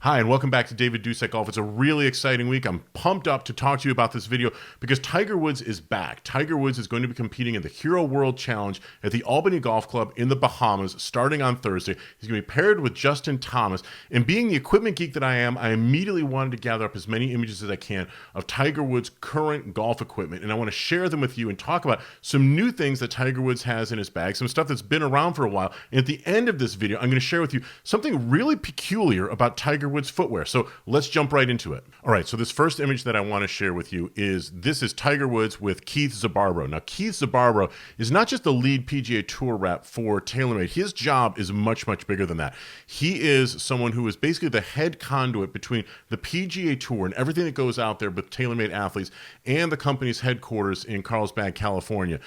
Hi, and welcome back to David Dusek Golf. It's a really exciting week. I'm pumped up to talk to you about this video because Tiger Woods is back. Tiger Woods is going to be competing in the Hero World Challenge at the Albany Golf Club in the Bahamas starting on Thursday. He's going to be paired with Justin Thomas. And being the equipment geek that I am, I immediately wanted to gather up as many images as I can of Tiger Woods' current golf equipment. And I want to share them with you and talk about some new things that Tiger Woods has in his bag, some stuff that's been around for a while. And at the end of this video, I'm going to share with you something really peculiar about Tiger Woods footwear. So let's jump right into it. All right, so this first image that I want to share with you is Tiger Woods with Keith Zabarbro. Now, Keith Zabarbro is not just the lead PGA Tour rep for TaylorMade. His job is much, much bigger than that. He is someone who is basically the head conduit between the PGA Tour and everything that goes out there with TaylorMade athletes and the company's headquarters in Carlsbad, California.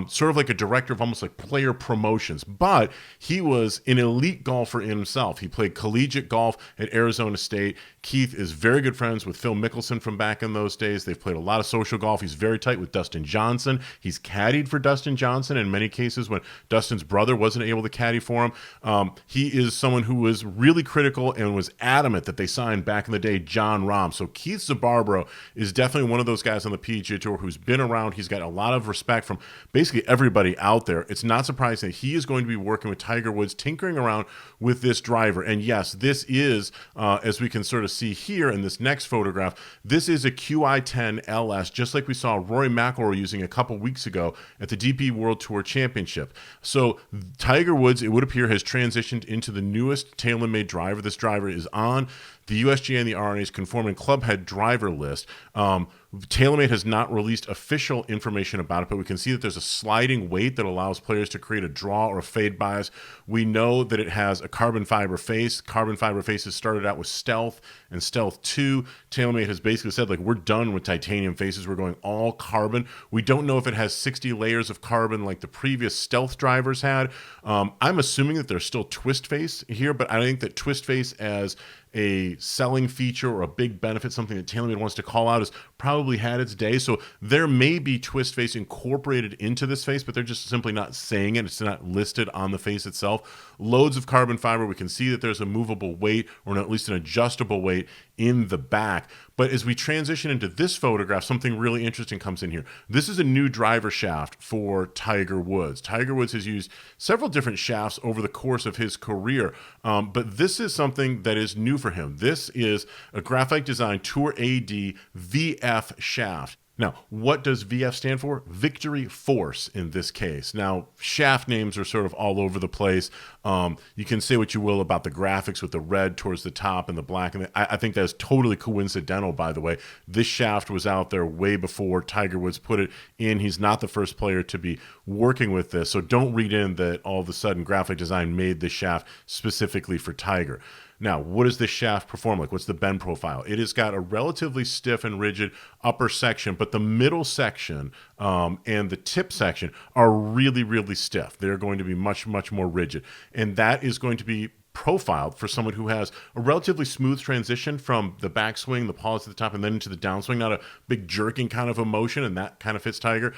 Sort of like a director of almost like player promotions. But he was an elite golfer in himself. He played collegiate golf at Arizona State. Keith is very good friends with Phil Mickelson from back in those days. They've played a lot of social golf. He's very tight with Dustin Johnson. He's caddied for Dustin Johnson in many cases when Dustin's brother wasn't able to caddy for him. He is someone who was really critical and was adamant that they signed back in the day John Rahm. So Keith Zabarbro is definitely one of those guys on the PGA Tour who's been around. He's got a lot of respect from basically everybody out there. It's not surprising that he is going to be working with Tiger Woods, tinkering around with this driver. And yes, this is, as we can sort of see here in this next photograph, this is a QI10 LS, just like we saw Rory McIlroy using a couple weeks ago at the DP World Tour Championship. So Tiger Woods, it would appear, has transitioned into the newest TaylorMade driver. This driver is on the USGA and the R&A's conforming clubhead driver list. TaylorMade has not released official information about it, but we can see that there's a sliding weight that allows players to create a draw or a fade bias. We know that it has a carbon fiber face. Carbon fiber faces started out with Stealth and Stealth 2. TaylorMade has basically said, like, we're done with titanium faces. We're going all carbon. We don't know if it has 60 layers of carbon like the previous Stealth drivers had. I'm assuming that there's still twist face here, but I think that twist face as a selling feature or a big benefit, something that TaylorMade wants to call out, has probably had its day. So there may be twist face incorporated into this face, but they're just simply not saying it. It's not listed on the face itself. Loads of carbon fiber. We can see that there's a movable weight, or at least an adjustable weight in the back. But as we transition into this photograph, something really interesting comes in here. This is a new driver shaft for Tiger Woods. Tiger Woods has used several different shafts over the course of his career, but this is something that is new for him. This is a Graphite Design Tour AD VF shaft. Now, what does VF stand for? Victory Force in this case. Now, shaft names are sort of all over the place. You can say what you will about the graphics with the red towards the top and the black. And I think that's totally coincidental, by the way. This shaft was out there way before Tiger Woods put it in. He's not the first player to be working with this. So don't read in that all of a sudden Graphite Design made this shaft specifically for Tiger. Now, what does this shaft perform like? What's the bend profile? It has got a relatively stiff and rigid upper section, but the middle section and the tip section are really, really stiff. They're going to be much, much more rigid. And that is going to be profiled for someone who has a relatively smooth transition from the backswing, the polish at the top, and then into the downswing, not a big jerking kind of a motion, and that kind of fits Tiger.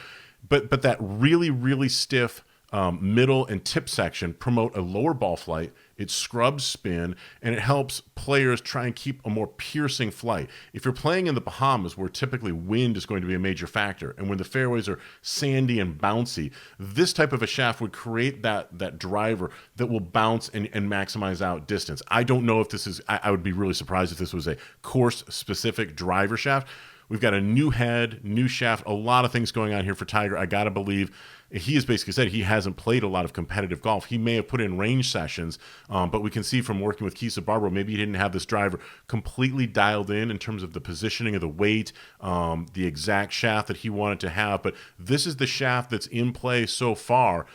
But that really, really stiff middle and tip section promote a lower ball flight. It scrubs spin, and it helps players try and keep a more piercing flight. If you're playing in the Bahamas, where typically wind is going to be a major factor, and when the fairways are sandy and bouncy, this type of a shaft would create that driver that will bounce and maximize out distance. I don't know if this is, I would be really surprised if this was a course-specific driver shaft. We've got a new head, new shaft, a lot of things going on here for Tiger. I got to believe he has basically said he hasn't played a lot of competitive golf. He may have put in range sessions, but we can see from working with Keith Zabarbro, maybe he didn't have this driver completely dialed in terms of the positioning of the weight, the exact shaft that he wanted to have. But this is the shaft that's in play so far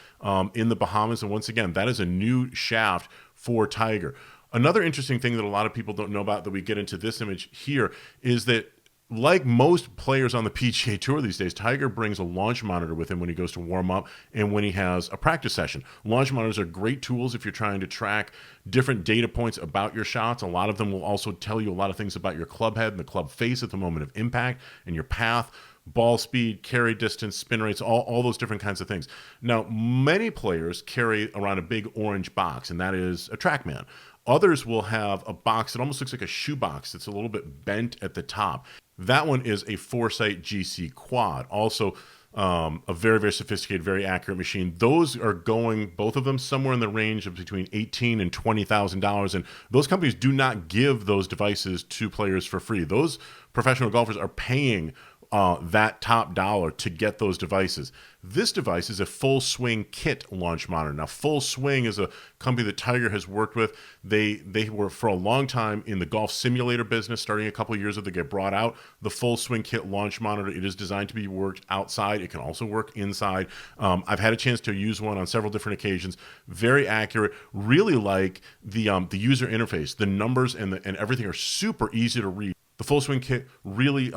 in the Bahamas. And once again, that is a new shaft for Tiger. Another interesting thing that a lot of people don't know about that we get into this image here is that, like most players on the PGA Tour these days, Tiger brings a launch monitor with him when he goes to warm up and when he has a practice session. Launch monitors are great tools if you're trying to track different data points about your shots. A lot of them will also tell you a lot of things about your club head and the club face at the moment of impact and your path, ball speed, carry distance, spin rates, all those different kinds of things. Now, many players carry around a big orange box, and that is a TrackMan. Others will have a box that almost looks like a shoebox that's a little bit bent at the top. That one is a Foresight GC Quad. Also, a very, very sophisticated, very accurate machine. Those are going, both of them, somewhere in the range of between $18,000 and $20,000. And those companies do not give those devices to players for free. Those professional golfers are paying that top dollar to get those devices. This device is a Full Swing Kit launch monitor. Now, Full Swing is a company that Tiger has worked with. They were for a long time in the golf simulator business. Starting a couple of years ago, they get brought out the Full Swing Kit launch monitor. It is designed to be worked outside. It can also work inside. I've had a chance to use one on several different occasions. Very accurate. Really like the user interface. The numbers and everything are super easy to read. The Full Swing Kit really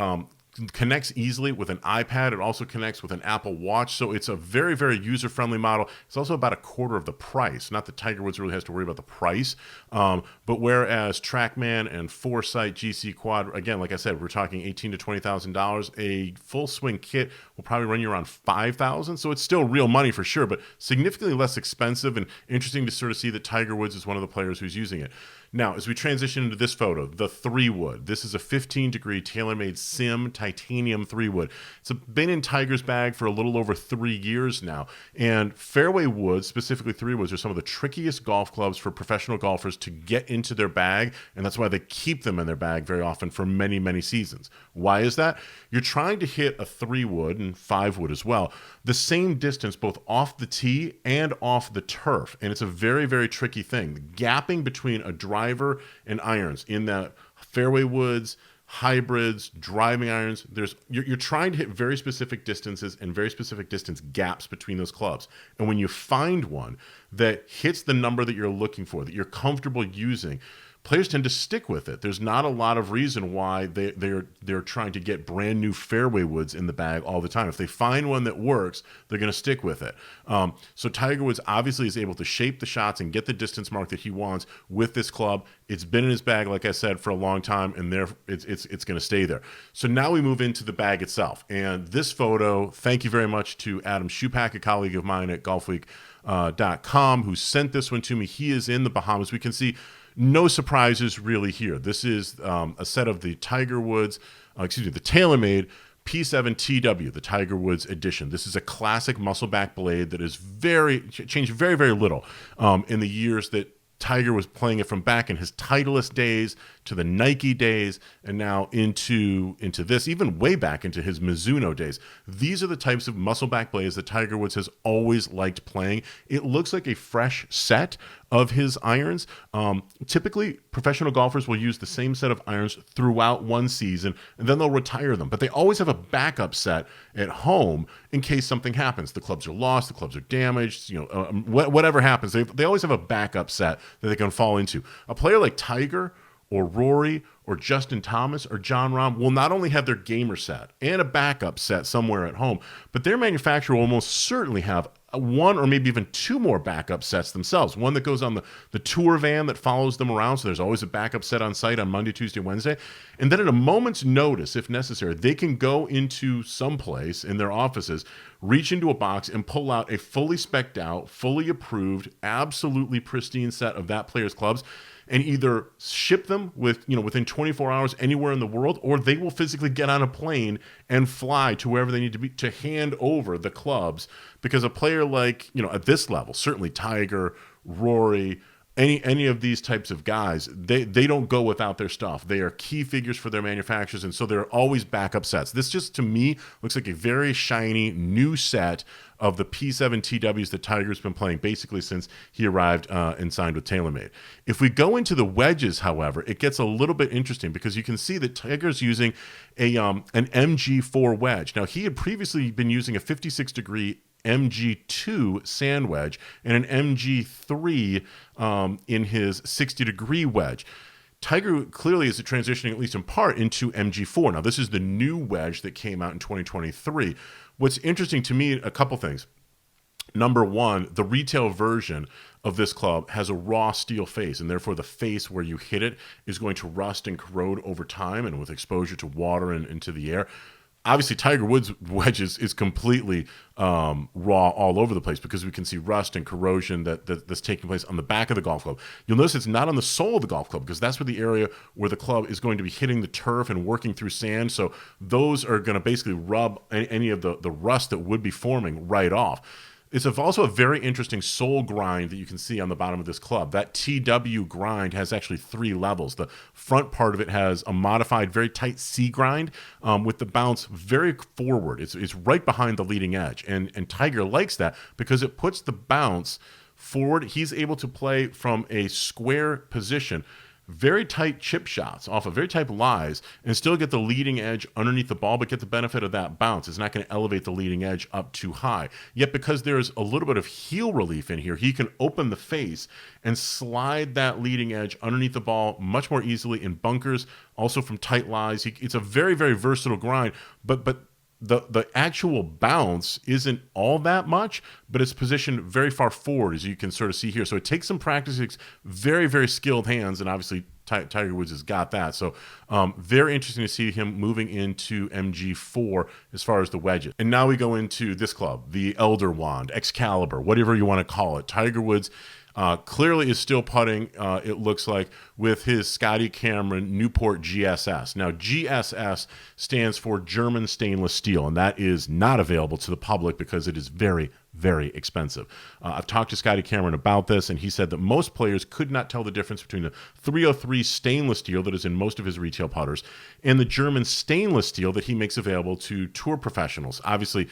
connects easily with an iPad. It also connects with an Apple Watch. So it's a very, very user-friendly model. It's also about a quarter of the price. Not that Tiger Woods really has to worry about the price. But whereas TrackMan and Foresight GC Quad, again, like I said, we're talking $18,000 to $20,000. A Full Swing Kit will probably run you around $5,000. So it's still real money for sure, but significantly less expensive, and interesting to sort of see that Tiger Woods is one of the players who's using it. Now, as we transition into this photo, the 3-wood. This is a 15-degree TaylorMade SIM titanium 3-wood. It's been in Tiger's bag for a little over 3 years now. And fairway woods, specifically 3-woods, are some of the trickiest golf clubs for professional golfers to get into their bag, and that's why they keep them in their bag very often for many, many seasons. Why is that? You're trying to hit a 3-wood and 5-wood as well, the same distance both off the tee and off the turf. And it's a very, very tricky thing. The gapping between a driver and irons in that fairway woods, hybrids, driving irons, you're trying to hit very specific distances and very specific distance gaps between those clubs. And when you find one that hits the number that you're looking for, that you're comfortable using, players tend to stick with it. There's not a lot of reason why they're trying to get brand new fairway woods in the bag all the time. If they find one that works, they're going to stick with it. So Tiger Woods obviously is able to shape the shots and get the distance mark that he wants with this club. It's been in his bag, like I said, for a long time, and it's going to stay there. So now we move into the bag itself. And this photo, thank you very much to Adam Schupak, a colleague of mine at golfweek.com, who sent this one to me. He is in the Bahamas. We can see no surprises really here. This is a set of the the TaylorMade P7 TW, the Tiger Woods edition. This is a classic muscleback blade that is changed very, very little in the years that Tiger was playing it, from back in his Titleist days to the Nike days, and now into this, even way back into his Mizuno days. These are the types of muscleback blades that Tiger Woods has always liked playing. It looks like a fresh set of his irons. Typically, professional golfers will use the same set of irons throughout one season, and then they'll retire them. But they always have a backup set at home in case something happens. The clubs are lost, the clubs are damaged, whatever happens. They always have a backup set that they can fall into. A player like Tiger or Rory or Justin Thomas or Jon Rahm will not only have their gamer set and a backup set somewhere at home, but their manufacturer will almost certainly have one or maybe even two more backup sets themselves. One that goes on the tour van that follows them around, so there's always a backup set on site on Monday, Tuesday, Wednesday. And then at a moment's notice, if necessary, they can go into someplace in their offices, reach into a box and pull out a fully spec'd out, fully approved, absolutely pristine set of that player's clubs, and either ship them within 24 hours anywhere in the world, or they will physically get on a plane and fly to wherever they need to be to hand over the clubs. Because a player like, at this level, certainly Tiger, Rory, any of these types of guys, they don't go without their stuff. They are key figures for their manufacturers, and so there are always backup sets. This just, to me, looks like a very shiny new set of the P7 TWs that Tiger's been playing basically since he arrived and signed with TaylorMade. If we go into the wedges, however, it gets a little bit interesting because you can see that Tiger's using an MG4 wedge. Now, he had previously been using a 56-degree MG2 sand wedge and an MG3 in his 60-degree wedge. Tiger clearly is transitioning, at least in part, into MG4. Now, this is the new wedge that came out in 2023. What's interesting to me, a couple things. Number one, the retail version of this club has a raw steel face, and therefore the face where you hit it is going to rust and corrode over time and with exposure to water and into the air. Obviously, Tiger Woods wedges is completely raw all over the place because we can see rust and corrosion that's taking place on the back of the golf club. You'll notice it's not on the sole of the golf club because that's where the area where the club is going to be hitting the turf and working through sand. So those are going to basically rub any of the rust that would be forming right off. It's also a very interesting sole grind that you can see on the bottom of this club. That TW grind has actually 3 levels. The front part of it has a modified, very tight C grind with the bounce very forward. It's right behind the leading edge. And Tiger likes that because it puts the bounce forward. He's able to play from a square position, very tight chip shots off of very tight lies, and still get the leading edge underneath the ball, but get the benefit of that bounce. It's not going to elevate the leading edge up too high. Yet because there's a little bit of heel relief in here, he can open the face and slide that leading edge underneath the ball much more easily in bunkers, also from tight lies. It's a very, very versatile grind, but the actual bounce isn't all that much, but it's positioned very far forward, as you can sort of see here. So it takes some practice. It's very, very skilled hands, and obviously Tiger Woods has got that. So very interesting to see him moving into MG4 as far as the wedges. And now we go into this club, the Elder Wand, Excalibur, whatever you want to call it. Tiger Woods clearly is still putting, it looks like, with his Scotty Cameron Newport GSS. Now, GSS stands for German stainless steel, and that is not available to the public because it is very, very expensive. I've talked to Scotty Cameron about this, and he said that most players could not tell the difference between the 303 stainless steel that is in most of his retail putters and the German stainless steel that he makes available to tour professionals. Obviously,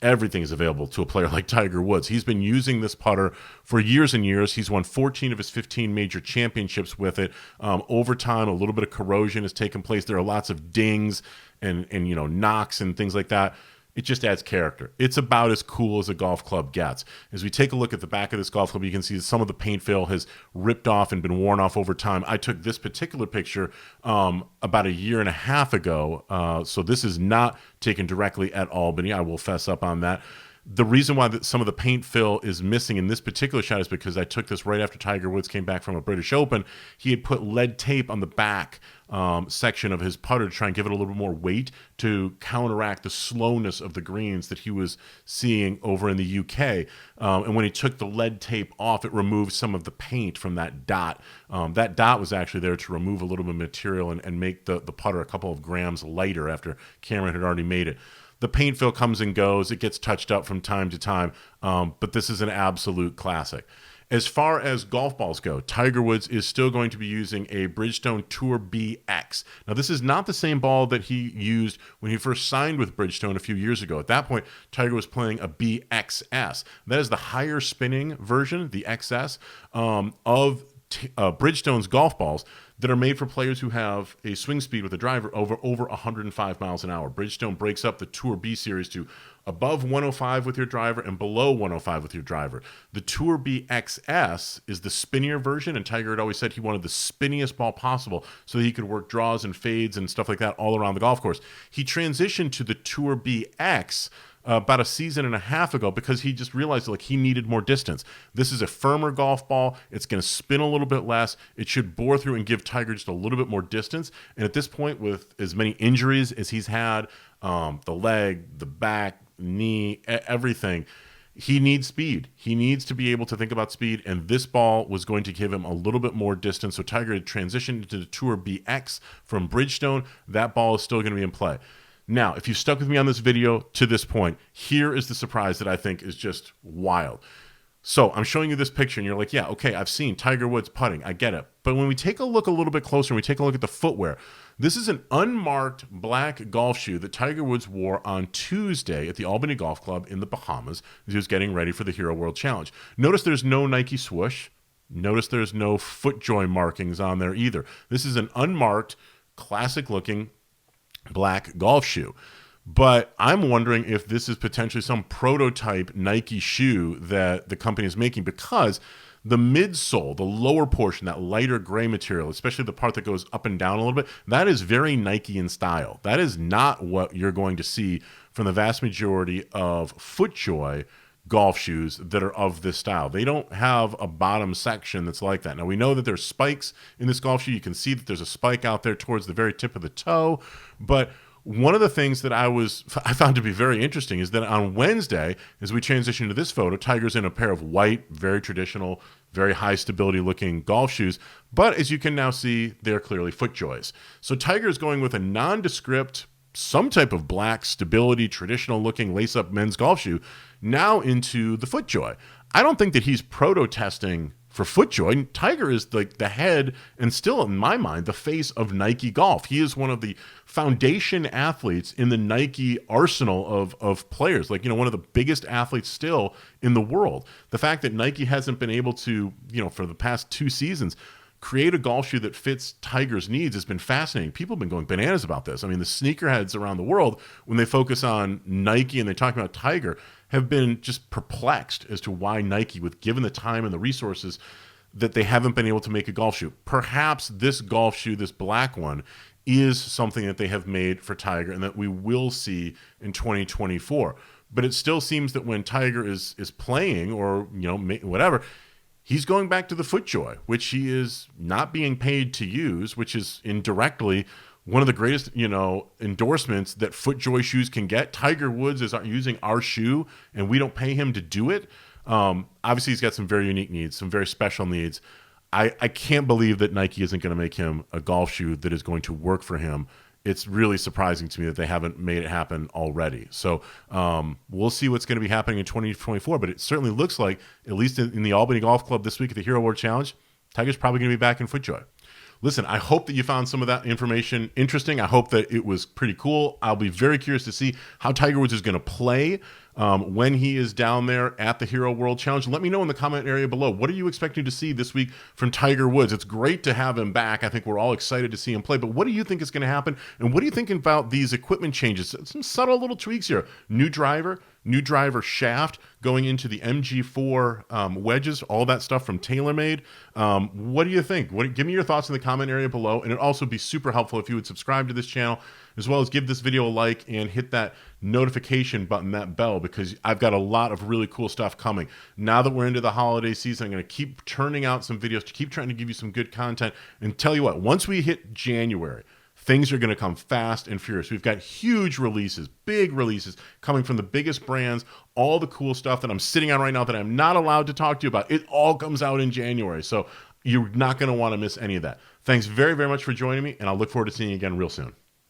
everything is available to a player like Tiger Woods. He's been using this putter for years and years. He's won 14 of his 15 major championships with it. Over time, a little bit of corrosion has taken place. There are lots of dings and knocks and things like that. It just adds character. It's about as cool as a golf club gets. As we take a look at the back of this golf club, you can see some of the paint fill has ripped off and been worn off over time. I took this particular picture about a year and a half ago, so this is not taken directly at Albany. I will fess up on that. The reason why some of the paint fill is missing in this particular shot is because I took this right after Tiger Woods came back from a British Open. He had put lead tape on the back section of his putter to try and give it a little bit more weight to counteract the slowness of the greens that he was seeing over in the UK. And when he took the lead tape off, it removed some of the paint from that dot. That dot was actually there to remove a little bit of material and make the putter a couple of grams lighter after Cameron had already made it. The paint fill comes and goes. It gets touched up from time to time, but this is an absolute classic. As far as golf balls go, Tiger Woods is still going to be using a Bridgestone Tour BX. Now, this is not the same ball that he used when he first signed with Bridgestone a few years ago. At that point, Tiger was playing a BXS. That is the higher spinning version, the XS, of Bridgestone's golf balls that are made for players who have a swing speed with a driver over 105 miles an hour. Bridgestone breaks up the Tour B series to above 105 with your driver and below 105 with your driver. The Tour B XS is the spinnier version, and Tiger had always said he wanted the spinniest ball possible so that he could work draws and fades and stuff like that all around the golf course. He transitioned to the Tour BX about a season and a half ago because he just realized he needed more distance. This is a firmer golf ball. It's going to spin a little bit less. It should bore through and give Tiger just a little bit more distance. And at this point, with as many injuries as he's had, the leg, the back, knee, everything, he needs speed. He needs to be able to think about speed, and this ball was going to give him a little bit more distance. So Tiger had transitioned into the Tour BX from Bridgestone. That ball is still going to be in play. Now, if you've stuck with me on this video to this point, here is the surprise that I think is just wild. So I'm showing you this picture, and you're like, yeah, okay, I've seen Tiger Woods putting. I get it. But when we take a look a little bit closer and we take a look at the footwear, this is an unmarked black golf shoe that Tiger Woods wore on Tuesday at the Albany Golf Club in the Bahamas as he was getting ready for the Hero World Challenge. Notice there's no Nike swoosh. Notice there's no FootJoy markings on there either. This is an unmarked, classic-looking black golf shoe. But I'm wondering if this is potentially some prototype Nike shoe that the company is making, because the midsole, the lower portion, that lighter gray material, especially the part that goes up and down a little bit, that is very Nike in style. That is not what you're going to see from the vast majority of FootJoy golf shoes that are of this style. They don't have a bottom section that's like that. Now, we know that there's spikes in this golf shoe. You can see that there's a spike out there towards the very tip of the toe, but One of the things that I found to be very interesting is that on Wednesday, as we transition to this photo, Tiger's in a pair of white, very traditional, very high stability looking golf shoes. But as you can now see, they're clearly FootJoys. So Tiger is going with a nondescript, some type of black stability, traditional looking lace up men's golf shoe now into the FootJoy. I don't think that he's proto-testing for FootJoy. Tiger is like the head and still, in my mind, the face of Nike golf. He is one of the foundation athletes in the Nike arsenal of players. Like, one of the biggest athletes still in the world. The fact that Nike hasn't been able to, for the past 2 seasons, create a golf shoe that fits Tiger's needs has been fascinating. People have been going bananas about this. I mean, the sneakerheads around the world, when they focus on Nike and they talk about Tiger, have been just perplexed as to why Nike, with given the time and the resources, that they haven't been able to make a golf shoe. Perhaps this golf shoe, this black one, is something that they have made for Tiger and that we will see in 2024. But it still seems that when Tiger is playing or, whatever, he's going back to the FootJoy, which he is not being paid to use, which is indirectly one of the greatest, endorsements that FootJoy shoes can get. Tiger Woods is using our shoe, and we don't pay him to do it. Obviously, he's got some very unique needs, some very special needs. I can't believe that Nike isn't going to make him a golf shoe that is going to work for him. It's really surprising to me that they haven't made it happen already. So we'll see what's going to be happening in 2024, but it certainly looks like, at least in the Albany Golf Club this week at the Hero World Challenge, Tiger's probably going to be back in FootJoy. Listen, I hope that you found some of that information interesting. I hope that it was pretty cool. I'll be very curious to see how Tiger Woods is going to play when he is down there at the Hero World Challenge. Let me know in the comment area below. What are you expecting to see this week from Tiger Woods? It's great to have him back. I think we're all excited to see him play. But what do you think is going to happen? And what are you thinking about these equipment changes? Some subtle little tweaks here. New driver shaft going into the MG4 wedges, all that stuff from TaylorMade. What do you think? Give me your thoughts in the comment area below. And it'd also be super helpful if you would subscribe to this channel, as well as give this video a like and hit that notification button, that bell, because I've got a lot of really cool stuff coming. Now that we're into the holiday season, I'm going to keep churning out some videos to keep trying to give you some good content. And tell you what, once we hit January, things are going to come fast and furious. We've got huge releases, big releases coming from the biggest brands, all the cool stuff that I'm sitting on right now that I'm not allowed to talk to you about. It all comes out in January. So you're not going to want to miss any of that. Thanks very, very much for joining me, and I'll look forward to seeing you again real soon.